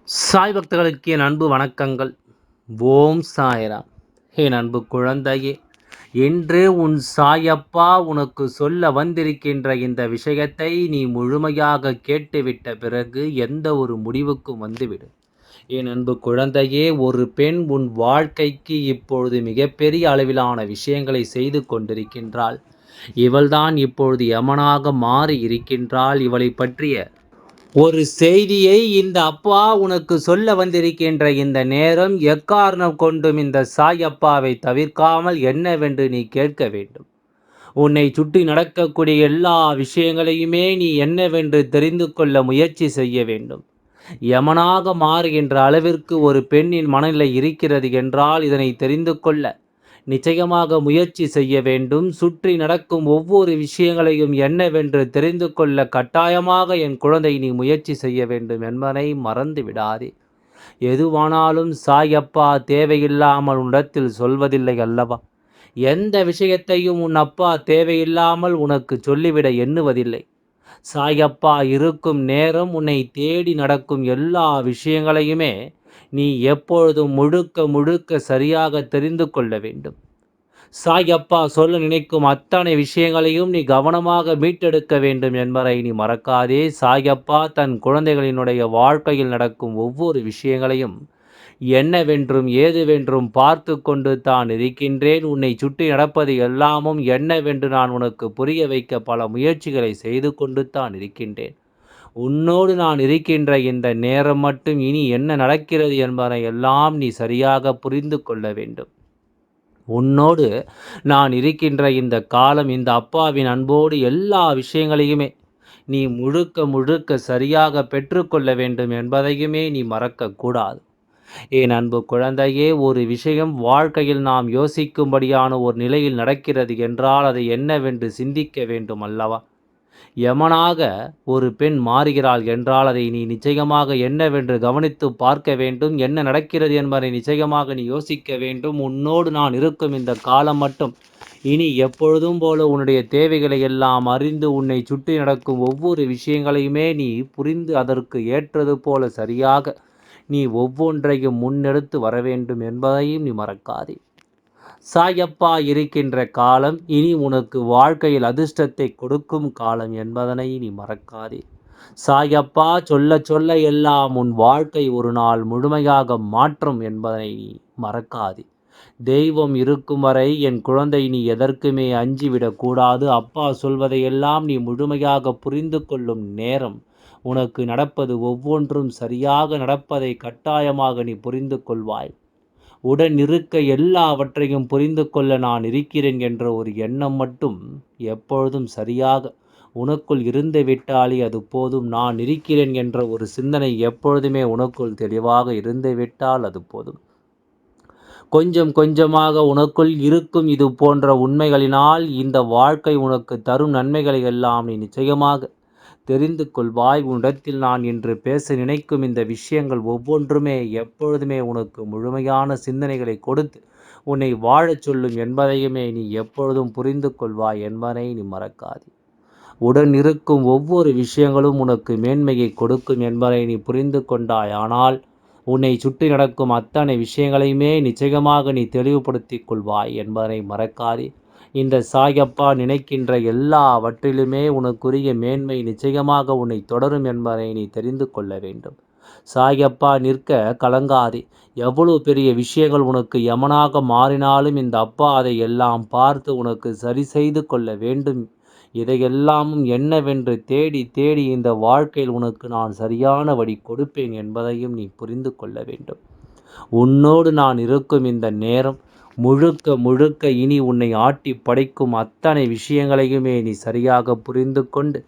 சாய் பக்தர்களுக்கு என் அன்பு வணக்கங்கள். ஓம் சாய்ராம். என் அன்பு குழந்தையே, இன்று உன் சாயப்பா உனக்கு சொல்ல வந்திருக்கின்ற இந்த விஷயத்தை நீ முழுமையாக கேட்டுவிட்ட பிறகு எந்த ஒரு முடிவுக்கும் வந்துவிடு. என் அன்பு குழந்தையே, ஒரு பெண் உன் வாழ்க்கைக்கு இப்பொழுது மிகப்பெரிய அளவிலான விஷயங்களை செய்து கொண்டிருக்கின்றாள். இவள்தான் இப்பொழுது யமனாக மாறி இருக்கின்றாள். இவளை பற்றிய ஒரு செய்தியை இந்த அப்பா உனக்கு சொல்ல வந்திருக்கின்ற இந்த நேரம், எக்காரணம் கொண்டும் இந்த சாயப்பாவை தவிர்க்காமல் என்னவென்று நீ கேட்க வேண்டும். உன்னை சுற்றி நடக்கக்கூடிய எல்லா விஷயங்களையுமே நீ என்னவென்று தெரிந்து கொள்ள முயற்சி செய்ய வேண்டும். யமனாக மாறுகின்ற அளவிற்கு ஒரு பெண்ணின் மனநிலை இருக்கிறது என்றால் இதனை தெரிந்து கொள்ள நிச்சயமாக முயற்சி செய்ய வேண்டும். சுற்றி நடக்கும் ஒவ்வொரு விஷயங்களையும் என்னவென்று தெரிந்து கொள்ள கட்டாயமாக என் குழந்தை நீ முயற்சி செய்ய வேண்டும் என்பதை மறந்து விடாதே. எதுவானாலும் சாயப்பா தேவையில்லாமல் உன்னிடத்தில் சொல்வதில்லை அல்லவா? எந்த விஷயத்தையும் உன் அப்பா தேவையில்லாமல் உனக்கு சொல்லிவிட எண்ணுவதில்லை. சாயப்பா இருக்கும் நேரம் உன்னை தேடி நடக்கும் எல்லா விஷயங்களையுமே நீ எப்பொழுதும் முழுக்க முழுக்க சரியாக தெரிந்து கொள்ள வேண்டும். சாயப்பா சொல்ல நினைக்கும் அத்தனை விஷயங்களையும் நீ கவனமாக மீட்டெடுக்க வேண்டும் என்பதை நீ மறக்காதே. சாயப்பா தன் குழந்தைகளினுடைய வாழ்க்கையில் நடக்கும் ஒவ்வொரு விஷயங்களையும் என்னவென்றும் ஏதுவென்றும் பார்த்து கொண்டு தான் இருக்கின்றேன். உன்னை சுற்றி நடப்பது எல்லாமும் என்னவென்று நான் உனக்கு புரிய வைக்க பல முயற்சிகளை செய்து கொண்டு தான் இருக்கின்றேன். உன்னோடு நான் இருக்கின்ற இந்த நேரம் மட்டும் இனி என்ன நடக்கிறது என்பதை எல்லாம் நீ சரியாக புரிந்து கொள்ள வேண்டும். உன்னோடு நான் இருக்கின்ற இந்த காலம், இந்த அப்பாவின் அன்போடு எல்லா விஷயங்களையுமே நீ முழுக்க முழுக்க சரியாக பெற்றுக்கொள்ள வேண்டும் என்பதையுமே நீ மறக்கக்கூடாது. என் அன்பு குழந்தையே, ஒரு விஷயம் வாழ்க்கையில் நாம் யோசிக்கும்படியான ஒரு நிலையில் நடக்கிறது என்றால் அதை என்னவென்று சிந்திக்க வேண்டும் அல்லவா? யமனாக ஒரு பெண் மாறுகிறாள் என்றால் அதை நீ நிச்சயமாக என்னவென்று கவனித்து பார்க்க வேண்டும். என்ன நடக்கிறது என்பதை நிச்சயமாக நீ யோசிக்க வேண்டும். உன்னோடு நான் இருக்கும் இந்த காலம் மட்டும் இனி எப்பொழுதும் போல உன்னுடைய தேவைகளை எல்லாம் அறிந்து உன்னை சுற்றி நடக்கும் ஒவ்வொரு விஷயங்களையுமே நீ புரிந்து அதற்கு ஏற்றது போல சரியாக நீ ஒவ்வொன்றையும் முன்னெடுத்து வர வேண்டும் என்பதையும் நீ மறக்காதே. சாயப்பா இருக்கின்ற காலம் இனி உனக்கு வாழ்க்கையில் அதிர்ஷ்டத்தை கொடுக்கும் காலம் என்பதனை நீ மறக்காதே. சாயப்பா சொல்ல சொல்ல எல்லாம் உன் வாழ்க்கை ஒரு நாள் முழுமையாக மாற்றும் என்பதனை நீ மறக்காதே. தெய்வம் இருக்கும் வரை என் குழந்தை நீ எதற்குமே அஞ்சிவிடக்கூடாது. அப்பா சொல்வதையெல்லாம் நீ முழுமையாக புரிந்து கொள்ளும் நேரம் உனக்கு நடப்பது ஒவ்வொன்றும் சரியாக நடப்பதை கட்டாயமாக நீ புரிந்து கொள்வாய். உடன் இருக்க எல்லாவற்றையும் புரிந்து கொள்ள நான் இருக்கிறேன் என்ற ஒரு எண்ணம் மட்டும் எப்பொழுதும் சரியாக உனக்குள் இருந்து விட்டாலே அது போதும். நான் இருக்கிறேன் என்ற ஒரு சிந்தனை எப்பொழுதுமே உனக்குள் தெளிவாக இருந்து விட்டால் அது போதும். கொஞ்சம் கொஞ்சமாக உனக்குள் இருக்கும் இது போன்ற உண்மைகளினால் இந்த வாழ்க்கை உனக்கு தரும் நன்மைகளை எல்லாம் நீ நிச்சயமாக தெரிந்து கொள்வாய். உன்னிடத்தில் நான் இன்று பேச நினைக்கும் இந்த விஷயங்கள் ஒவ்வொன்றுமே எப்பொழுதுமே உனக்கு முழுமையான சிந்தனைகளை கொடுத்து உன்னை வாழச் சொல்லும் என்பதையுமே நீ எப்பொழுதும் புரிந்து கொள்வாய் என்பதை நீ மறக்காதே. உடன் இருக்கும் ஒவ்வொரு விஷயங்களும் உனக்கு மேன்மையை கொடுக்கும் என்பதை நீ புரிந்து கொண்டாய். ஆனால் உன்னை சுற்றி நடக்கும் அத்தனை விஷயங்களையுமே நிச்சயமாக நீ தெளிவுபடுத்திக் கொள்வாய் என்பதை மறக்காதே. இந்த சாயப்பா நினைக்கின்ற எல்லாவற்றிலுமே உனக்குரிய மேன்மை நிச்சயமாக உன்னை தொடரும் என்பதை நீ தெரிந்து கொள்ள வேண்டும். சாயப்பா நிற்க கலங்காதே. எவ்வளவு பெரிய விஷயங்கள் உனக்கு யமனாக மாறினாலும் இந்த அப்பா அதை எல்லாம் பார்த்து உனக்கு சரி செய்து கொள்ள வேண்டும். இதையெல்லாமும் என்னவென்று தேடி தேடி இந்த வாழ்க்கையில் உனக்கு நான் சரியான வழி கொடுப்பேன் என்பதையும் நீ புரிந்து கொள்ள வேண்டும். உன்னோடு நான் இருக்கும் இந்த நேரம் முழுக்க முழுக்க இனி உன்னை ஆட்டி படைக்கும் அத்தனை விஷயங்களையுமே நீ சரியாக புரிந்து கொண்டு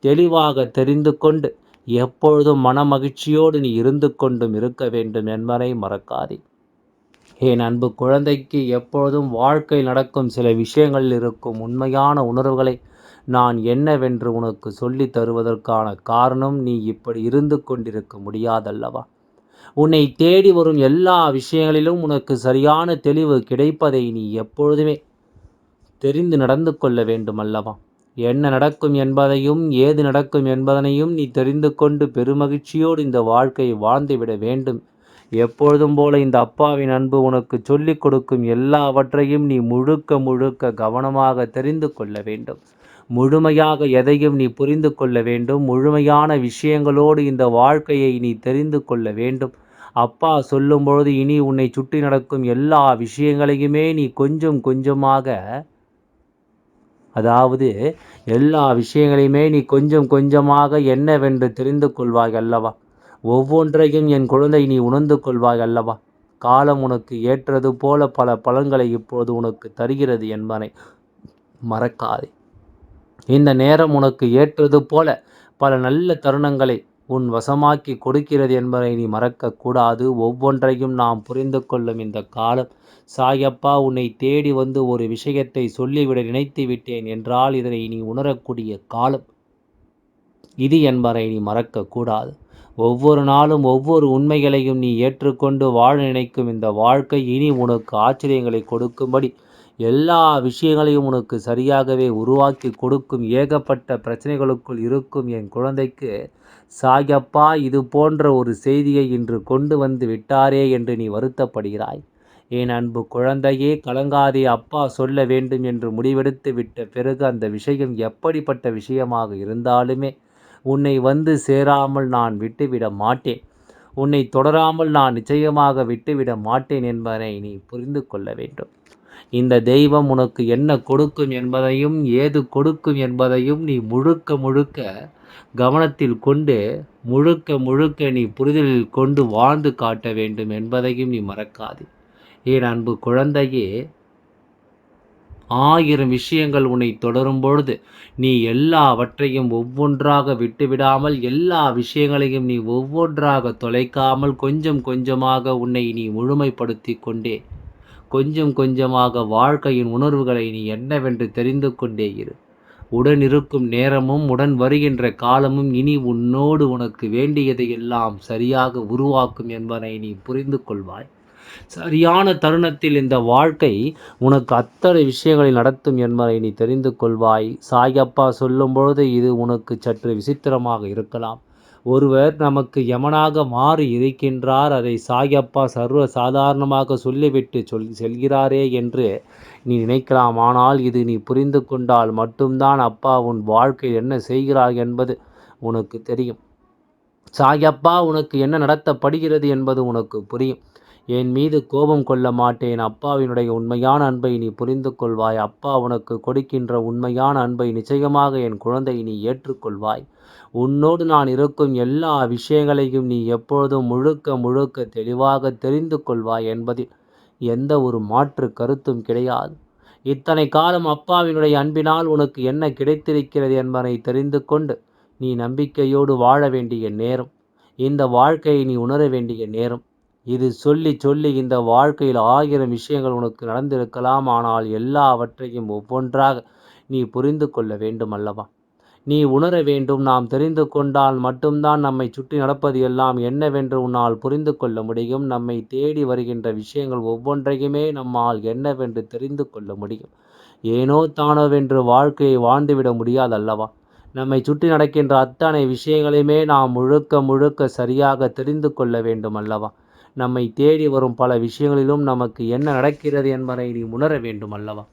தெளிவாக தெரிந்து கொண்டு எப்பொழுதும் மனமகிழ்ச்சியோடு நீ இருந்து கொண்டும் இருக்க வேண்டும் என்பதை மறக்காதே. என் அன்பு குழந்தைக்கு எப்பொழுதும் வாழ்க்கையில் நடக்கும் சில விஷயங்களில் இருக்கும் உண்மையான உணர்வுகளை நான் என்னவென்று உனக்கு சொல்லித் தருவதற்கான காரணம் நீ இப்படி இருந்து கொண்டிருக்க முடியாதல்லவா? உன்னை தேடி வரும் எல்லா விஷயங்களிலும் உனக்கு சரியான தெளிவு கிடைப்பதை நீ எப்பொழுதுமே தெரிந்து நடந்து கொள்ள வேண்டும் அல்லவா? என்ன நடக்கும் என்பதையும் ஏது நடக்கும் என்பதனையும் நீ தெரிந்து கொண்டு பெருமகிழ்ச்சியோடு இந்த வாழ்க்கையை வாழ்ந்துவிட வேண்டும். எப்பொழுதும் போல இந்த அப்பாவின் அன்பு உனக்கு சொல்லிக் கொடுக்கும் எல்லாவற்றையும் நீ முழுக்க முழுக்க கவனமாக தெரிந்து கொள்ள வேண்டும். முழுமையாக எதையும் நீ புரிந்து கொள்ள வேண்டும். முழுமையான விஷயங்களோடு இந்த வாழ்க்கையை நீ தெரிந்து கொள்ள வேண்டும். அப்பா சொல்லும்பொழுது இனி உன்னை சுற்றி நடக்கும் எல்லா விஷயங்களையுமே நீ கொஞ்சம் கொஞ்சமாக, அதாவது எல்லா விஷயங்களையுமே நீ கொஞ்சம் கொஞ்சமாக என்னவென்று தெரிந்து கொள்வாய் அல்லவா? ஒவ்வொன்றையும் என் குழந்தை நீ உணர்ந்து கொள்வாய் அல்லவா? காலம் உனக்கு ஏற்றது போல பல பலன்களை இப்போது உனக்கு தருகிறது என்பதை மறக்காதே. இந்த நேரம் உனக்கு ஏற்றது போல பல நல்ல தருணங்களை உன் வசமாக்கி கொடுக்கிறது என்பதை நீ மறக்கக்கூடாது. ஒவ்வொன்றையும் நாம் புரிந்து கொள்ளும் இந்த காலம், சாயப்பா உன்னை தேடி வந்து ஒரு விஷயத்தை சொல்லிவிட நினைத்து விட்டேன் என்றால் இதனை நீ உணரக்கூடிய காலம் இது என்பதை நீ மறக்கக்கூடாது. ஒவ்வொரு நாளும் ஒவ்வொரு உண்மைகளையும் நீ ஏற்றுக்கொண்டு வாழ நினைக்கும் இந்த வாழ்க்கை இனி உனக்கு ஆச்சரியங்களை கொடுக்கும்படி, எல்லா விஷயங்களையும் உனக்கு சரியாகவே உருவாக்கி கொடுக்கும். ஏகப்பட்ட பிரச்சனைகளுக்குள் இருக்கும் என் குழந்தைக்கு சாயப்பா இது போன்ற ஒரு செய்தியை இன்று கொண்டு வந்து விட்டாரே என்று நீ வருத்தப்படுகிறாய். என் அன்பு குழந்தையே, கலங்காதே. அப்பா சொல்ல வேண்டும் என்று முடிவெடுத்து விட்ட பிறகு அந்த விஷயம் எப்படிப்பட்ட விஷயமாக இருந்தாலுமே உன்னை வந்து சேராமல் நான் விட்டுவிட மாட்டேன். உன்னை தொடராமல் நான் நிச்சயமாக விட்டுவிட மாட்டேன் என்பதை நீ புரிந்து கொள்ள வேண்டும். இந்த தெய்வம் உனக்கு என்ன கொடுக்கும் என்பதையும் ஏது கொடுக்கும் என்பதையும் நீ முழுக்க முழுக்க கவனத்தில் கொண்டு, முழுக்க முழுக்க நீ புரிதலில் கொண்டு வாழ்ந்து காட்ட வேண்டும் என்பதையும் நீ மறக்காதே. என் அன்பு குழந்தையே, 1000 விஷயங்கள் உன்னை தொடரும் பொழுது நீ எல்லாவற்றையும் ஒவ்வொன்றாக விட்டுவிடாமல், எல்லா விஷயங்களையும் நீ ஒவ்வொன்றாக தொலைக்காமல், கொஞ்சம் கொஞ்சமாக உன்னை நீ முழுமைப்படுத்தி கொண்டே, கொஞ்சம் கொஞ்சமாக வாழ்க்கையின் உணர்வுகளை நீ என்னவென்று தெரிந்து கொண்டே இரு. உடன் இருக்கும் நேரமும் உடன் வருகின்ற காலமும் இனி உன்னோடு உனக்கு வேண்டியதை எல்லாம் சரியாக உருவாக்கும் என்பதை நீ புரிந்து கொள்வாய். சரியான தருணத்தில் இந்த வாழ்க்கை உனக்கு அத்தனை விஷயங்களை நடத்தும் என்பதை நீ தெரிந்து கொள்வாய். சாயப்பா சொல்லும் பொழுது இது உனக்கு சற்று விசித்திரமாக இருக்கலாம். ஒருவர் நமக்கு யமனாக மாறி இருக்கின்றார், அதை சாயப்பா சர்வ சாதாரணமாக சொல்லிவிட்டு செல்கிறாரே என்று நீ நினைக்கலாம். ஆனால் இது நீ புரிந்து கொண்டால் மட்டும்தான் அப்பா உன் வாழ்க்கையில் என்ன செய்கிறார் என்பது உனக்கு தெரியும். சாயப்பா உனக்கு என்ன நடத்தப்படுகிறது என்பது உனக்கு புரியும். என் மீது கோபம் கொள்ள மாட்டேன். அப்பாவினுடைய உண்மையான அன்பை நீ புரிந்து கொள்வாய். அப்பா உனக்கு கொடுக்கின்ற உண்மையான அன்பை நிச்சயமாக என் குழந்தை நீ ஏற்றுக்கொள்வாய். உன்னோடு நான் இருக்கும் எல்லா விஷயங்களையும் நீ எப்பொழுதும் முழுக்க முழுக்க தெளிவாக தெரிந்து கொள்வாய் என்பதில் எந்த ஒரு மாற்று கருத்தும் கிடையாது. இத்தனை காலம் அப்பாவினுடைய அன்பினால் உனக்கு என்ன கிடைத்திருக்கிறது என்பதை தெரிந்து கொண்டு நீ நம்பிக்கையோடு வாழ வேண்டிய நேரம். இந்த வாழ்க்கையை நீ உணர வேண்டிய நேரம் இது. சொல்லி சொல்லி இந்த வாழ்க்கையில் 1000 விஷயங்கள் உனக்கு நடந்திருக்கலாம். ஆனால் எல்லாவற்றையும் ஒவ்வொன்றாக நீ புரிந்து கொள்ள வேண்டும் அல்லவா? நீ உணர வேண்டும். நாம் தெரிந்து கொண்டால் மட்டும்தான் நம்மை சுற்றி நடப்பது எல்லாம் என்னவென்று உன்னால் புரிந்து கொள்ள முடியும். நம்மை தேடி வருகின்ற விஷயங்கள் ஒவ்வொன்றையுமே நம்மால் என்னவென்று தெரிந்து கொள்ள முடியும். ஏனோ தானோவென்று வாழ்க்கையை வாழ்ந்துவிட முடியாதல்லவா? நம்மை சுற்றி நடக்கின்ற அத்தனை விஷயங்களையுமே நாம் முழுக்க முழுக்க சரியாக தெரிந்து கொள்ள வேண்டும் அல்லவா? நம்மை தேடி வரும் பல விஷயங்களிலும் நமக்கு என்ன நடக்கிறது என்பதை நீ உணர வேண்டும் அல்லவா?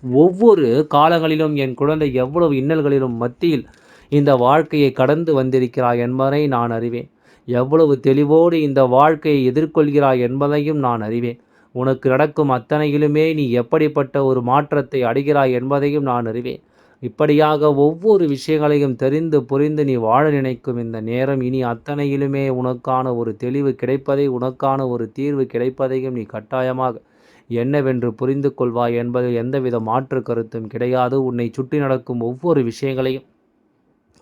ஒவ்வொரு காலங்களிலும் என் குழந்தை எவ்வளவு இன்னல்களிலும் மத்தியில் இந்த வாழ்க்கையை கடந்து வந்திருக்கிறாய் என்பதை நான் அறிவேன். எவ்வளவு தெளிவோடு இந்த வாழ்க்கையை எதிர்கொள்கிறாய் என்பதையும் நான் அறிவேன். உனக்கு நடக்கும் அத்தனையிலுமே நீ எப்படிப்பட்ட ஒரு மாற்றத்தை அடைகிறாய் என்பதையும் நான் அறிவேன். இப்படியாக ஒவ்வொரு விஷயங்களையும் தெரிந்து புரிந்து நீ வாழ நினைக்கும் இந்த நேரம் இனி அத்தனையிலுமே உனக்கான ஒரு தெளிவு கிடைப்பதை, உனக்கான ஒரு தீர்வு கிடைப்பதையும் நீ கட்டாயமாக என்னவென்று புரிந்து கொள்வாய் என்பதில் எந்தவித மாற்று கருத்தும் கிடையாது. உன்னை சுற்றி நடக்கும் ஒவ்வொரு விஷயங்களையும்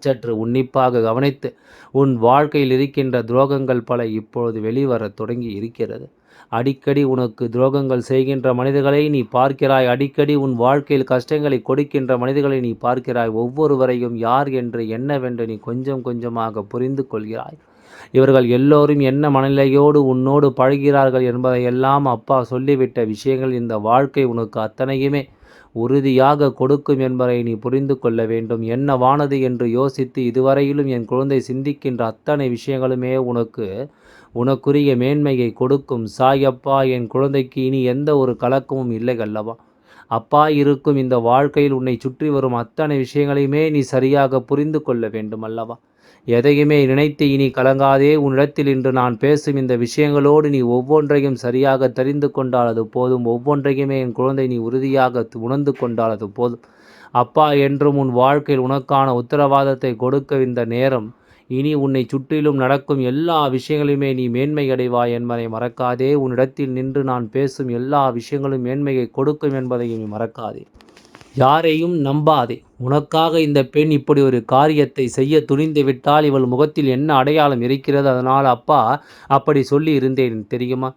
சற்று உன்னிப்பாக கவனித்து உன் வாழ்க்கையில் இருக்கின்ற துரோகங்கள் பல இப்பொழுது வெளிவர தொடங்கி இருக்கிறது. அடிக்கடி உனக்கு துரோகங்கள் செய்கின்ற மனிதர்களை நீ பார்க்கிறாய். அடிக்கடி உன் வாழ்க்கையில் கஷ்டங்களை கொடுக்கின்ற மனிதர்களை நீ பார்க்கிறாய். ஒவ்வொருவரையும் யார் என்று என்னவென்று நீ கொஞ்சம் கொஞ்சமாக புரிந்து கொள்கிறாய். இவர்கள் எல்லோரும் என்ன மனநிலையோடு உன்னோடு பழகிறார்கள் என்பதையெல்லாம் அப்பா சொல்லிவிட்ட விஷயங்கள். இந்த வாழ்க்கை உனக்கு அத்தனையுமே உறுதியாக கொடுக்கும் என்பதை நீ புரிந்து கொள்ள வேண்டும். என்னவானது என்று யோசித்து இதுவரையிலும் என் குழந்தை சிந்திக்கின்ற அத்தனை விஷயங்களுமே உனக்குரிய மேன்மையை கொடுக்கும். சாயப்பா, என் குழந்தைக்கு இனி எந்த ஒரு கலக்கமும் இல்லை அல்லவா? அப்பா இருக்கும் இந்த வாழ்க்கையில் உன்னை சுற்றி வரும் அத்தனை விஷயங்களையுமே நீ சரியாக புரிந்து கொள்ள வேண்டும் அல்லவா? எதையுமே நினைத்து இனி கலங்காதே. உன்னிடத்தில் இன்று நான் பேசும் இந்த விஷயங்களோடு நீ ஒவ்வொன்றையும் சரியாக தெரிந்து கொண்டால் அது போதும். ஒவ்வொன்றையுமே என் குழந்தை நீ உறுதியாக உணர்ந்து கொண்டால் அது போதும். அப்பா என்றும் உன் வாழ்க்கையில் உனக்கான உத்தரவாதத்தை கொடுக்க இந்த நேரம். இனி உன்னை சுற்றிலும் நடக்கும் எல்லா விஷயங்களையுமே நீ மேன்மை அடைவாய் என்பதை மறக்காதே. உன்னிடத்தில் நின்று நான் பேசும் எல்லா விஷயங்களும் மேன்மையை கொடுக்கும் என்பதையும் நீ மறக்காதே. யாரையும் நம்பாதே. உனக்காக இந்த பெண் இப்படி ஒரு காரியத்தை செய்ய துணிந்து விட்டால் இவள் முகத்தில் என்ன அடையாளம் இருக்கிறது? அதனால் அப்பா அப்படி சொல்லி இருந்தேன் தெரியுமா?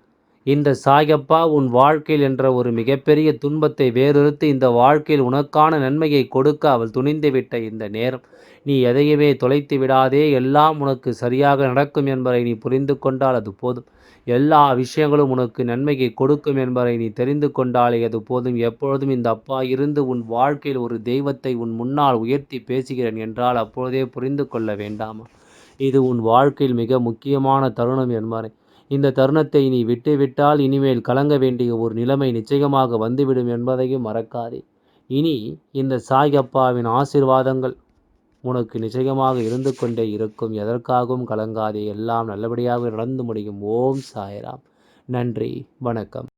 இந்த சாயப்பா உன் வாழ்க்கையில் என்ற ஒரு மிகப்பெரிய துன்பத்தை வேறொருத்து இந்த வாழ்க்கையில் உனக்கான நன்மையை கொடுக்க அவள் துணிந்து விட்ட இந்த நேரம். நீ எதையுமே தொலைத்து விடாதே. எல்லாம் உனக்கு சரியாக நடக்கும் என்பதை நீ புரிந்து கொண்டால் அது போதும். எல்லா விஷயங்களும் உனக்கு நன்மையை கொடுக்கும் என்பதை நீ தெரிந்து கொண்டாலே அது போதும். எப்பொழுதும் இந்த அப்பா இருந்து உன் வாழ்க்கையில் ஒரு தெய்வத்தை உன் முன்னால் உயர்த்தி பேசுகிறேன் என்றால் அப்பொழுதே புரிந்து கொள்ள வேண்டாமா? இது உன் வாழ்க்கையில் மிக முக்கியமான தருணம் என்பதை. இந்த தருணத்தை நீ விட்டுவிட்டால் இனிமேல் கலங்க வேண்டிய ஒரு நிலைமை நிச்சயமாக வந்துவிடும் என்பதையும் மறக்காதே. இனி இந்த சாயப்பாவின் ஆசீர்வாதங்கள் உனக்கு நிச்சயமாக இருந்து கொண்டே இருக்கும். எதற்காகவும் கலங்காதே. எல்லாம் நல்லபடியாக நடந்து முடியும். ஓம் சாய்ராம். நன்றி. வணக்கம்.